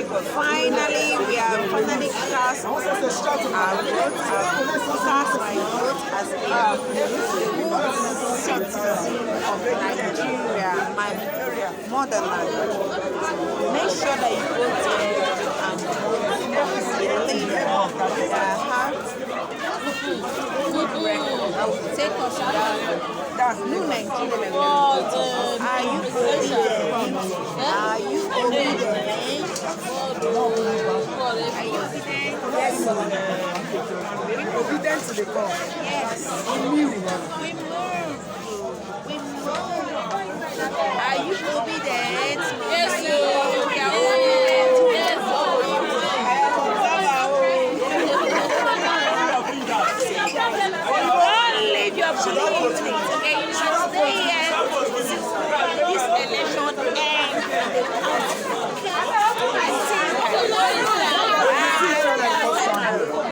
Finally, we are finally cast our vote as a good citizen of Nigeria, my motherland. Make sure that you go there and vote for a leader that has good record that will take us to that new Nigeria. Are you obedient? Are you obedient? Yes. Obedient to the call. Yes. We move. Are you obedient? Yes,